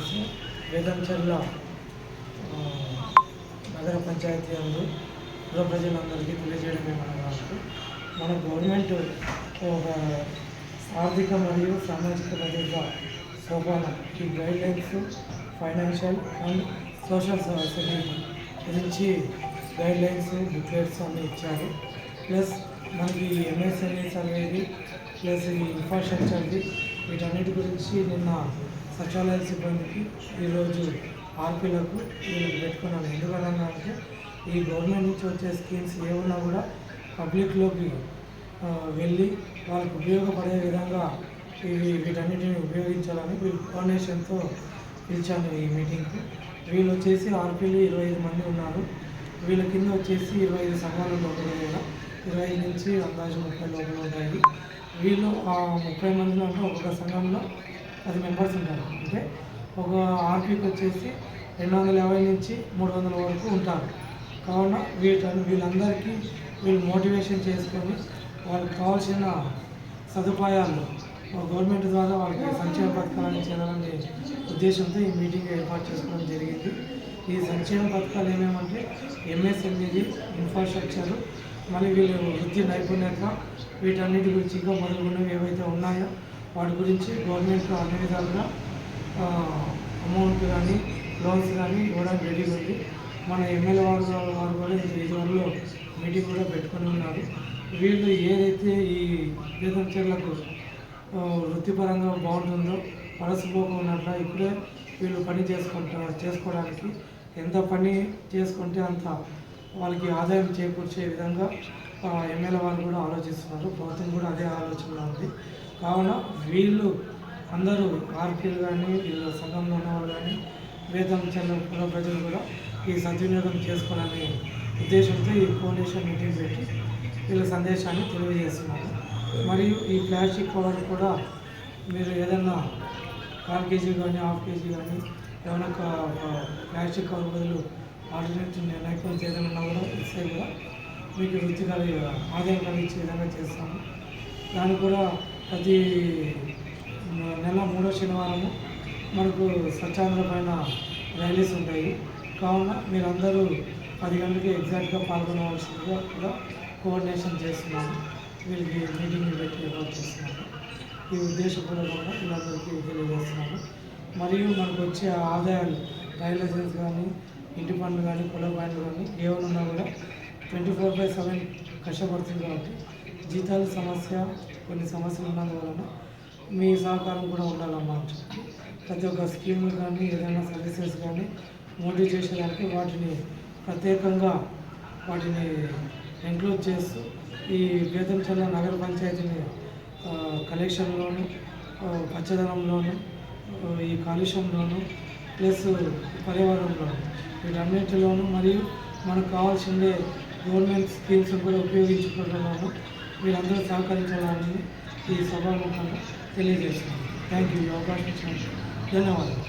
వచ్చేసి వేదంచర్ల నగర పంచాయతీ అందు పుర ప్రజలందరికీ తెలియజేయడమే మన గవర్నమెంట్ ఒక ఆర్థిక మరియు సామాజిక భద్రత సోపానం ఈ guidelines financial and social security గురించి గైడ్లైన్స్ బుక్లెట్స్ అన్నీ ఇచ్చారు. ప్లస్ మనకి ఎంఎస్ఎంఈ సర్వేది ప్లస్ ఈ ఇన్ఫ్రాస్ట్రక్చర్ది వీటన్నిటి గురించి నిన్న సచివాలయ సిబ్బందికి ఈరోజు ఆర్పీలకు వీళ్ళకి పెట్టుకున్నాను. ఎందుకన్నా అంటే ఈ గవర్నమెంట్ నుంచి వచ్చే స్కీమ్స్ ఏమన్నా కూడా పబ్లిక్లోకి వెళ్ళి వాళ్ళకు ఉపయోగపడే విధంగా వీటన్నిటిని ఉపయోగించాలని వీళ్ళు కోఆర్డినేషన్తో పిలిచాను ఈ మీటింగ్కి. వీళ్ళు వచ్చేసి ఆర్పీలు 25 మంది ఉన్నారు. వీళ్ళ కింద వచ్చేసి 25 సంఘాల లోపల కూడా 25 నుంచి అందాజు 30 లోపల ఉంటాయి. వీళ్ళు ఆ 30 మందిలో అంటే ఒక్కొక్క సంఘంలో 10 మెంబర్స్ ఉంటారు. అంటే ఒక ఆర్పీకి వచ్చేసి 250 నుంచి 300 వరకు ఉంటారు. కావున వీళ్ళందరికీ వీళ్ళు మోటివేషన్ చేసుకొని వాళ్ళకి కావాల్సిన సదుపాయాలు గవర్నమెంట్ ద్వారా వాళ్ళకి సంక్షేమ పథకాలను చేయాలనే ఉద్దేశంతో ఈ మీటింగ్ ఏర్పాటు చేసుకోవడం జరిగింది. ఈ సంక్షేమ పథకాలు ఏమేమంటే ఎంఎస్ఎంఈది, ఇన్ఫ్రాస్ట్రక్చరు, మళ్ళీ వీళ్ళు వృత్తి నైపుణ్యత, వీటన్నిటి గురించి ఇంకా మొదలుగున్నవి ఏవైతే ఉన్నాయో వాటి గురించి గవర్నమెంట్ అన్ని విధాలుగా అమౌంట్ కానీ లోన్స్ కానీ ఇవ్వడానికి రెడీగా ఉంది. మన ఎమ్మెల్యే వారు కూడా ఈ రోజుల్లో మీటింగ్ కూడా పెట్టుకొని ఉన్నారు. వీళ్ళు ఏదైతే ఈ వేదంచర్లకు వృత్తిపరంగా బాగుంటుందో పరసపోకున్నట్ల ఇప్పుడే వీళ్ళు పని చేసుకోవడానికి ఎంత పని చేసుకుంటే అంత వాళ్ళకి ఆదాయం చేకూర్చే విధంగా ఎమ్మెల్యే వారు కూడా ఆలోచిస్తున్నారు. ప్రభుత్వం కూడా అదే ఆలోచన ఉంది. కావున వీళ్ళు అందరూ ఆర్పీలు కానీ వీళ్ళ సంఘంలో ఉన్నవాళ్ళు కానీ వేదంచర్ల పుర ప్రజలు కూడా ఈ సద్వినియోగం చేసుకోవాలనే ఉద్దేశంతో ఈ కోఆర్డినేషన్ మీటింగ్ పెట్టి వీళ్ళ సందేశాన్ని తెలియజేస్తున్నారు. మరియు ఈ ప్లాస్టిక్ కవర్ కూడా మీరు ఏదైనా 1/4 కేజీ కానీ 1/2 కేజీ కానీ ఏమైనా ప్లాస్టిక్ కవర్ బదులు ఆల్టర్నేటివ్ నైపుణ్యం ఏదైనా కూడా ఇస్తే కూడా మీకు వృత్తి ఆదాయం కలిగించే విధంగా చేస్తాము. దానికి కూడా ప్రతి నెల 3వ శనివారము మనకు స్వచ్ఛాంధ్ర పైన ర్యాలీస్ ఉంటాయి. కావున మీరందరూ 10 గంటలకి ఎగ్జాక్ట్గా పాల్గొనవలసిందిగా కూడా కోఆర్డినేషన్ చేస్తున్నాము. వీళ్ళకి మీటింగ్ పెట్టి ఏర్పాటు చేస్తున్నాము. ఈ ఉద్దేశపూర్వకంగా వీళ్ళందరికీ తెలియజేస్తున్నాము. మరియు మనకు వచ్చే ఆదాయాలు రైల్వేజెన్స్ కానీ ఇంటి పనులు కానీ పొల పనులు కానీ ఏమన్నా కూడా 24/7 కష్టపడుతుంది. కాబట్టి జీతాల సమస్య కొన్ని సమస్యలు ఉన్నందువలన మీ సహకారం కూడా ఉండాలన్నమాట. ప్రతి ఒక్క స్కీమ్ కానీ ఏదైనా సర్వీసెస్ కానీ మోటివేట్ చేసేదానికి వాటిని ప్రత్యేకంగా వాటిని ఎంక్లోజ్ చేస్తూ ఈ వేదంచర్ల నగర పంచాయతీని కలెక్షన్లోను, పచ్చదనంలోను, ఈ కాలుష్యంలోను, ప్లస్ పర్యావరణంలోను, వీటన్నిటిలోనూ మరియు మనకు కావాల్సిందే గవర్నమెంట్ స్కీమ్స్ కూడా ఉపయోగించుకోవడంలోనూ వీళ్ళందరూ సహకరించాలని ఈ సభాముఖంగా తెలియజేస్తున్నాను. Thank you. ఈ అవకాశం ఇచ్చినందుకు ధన్యవాదాలు.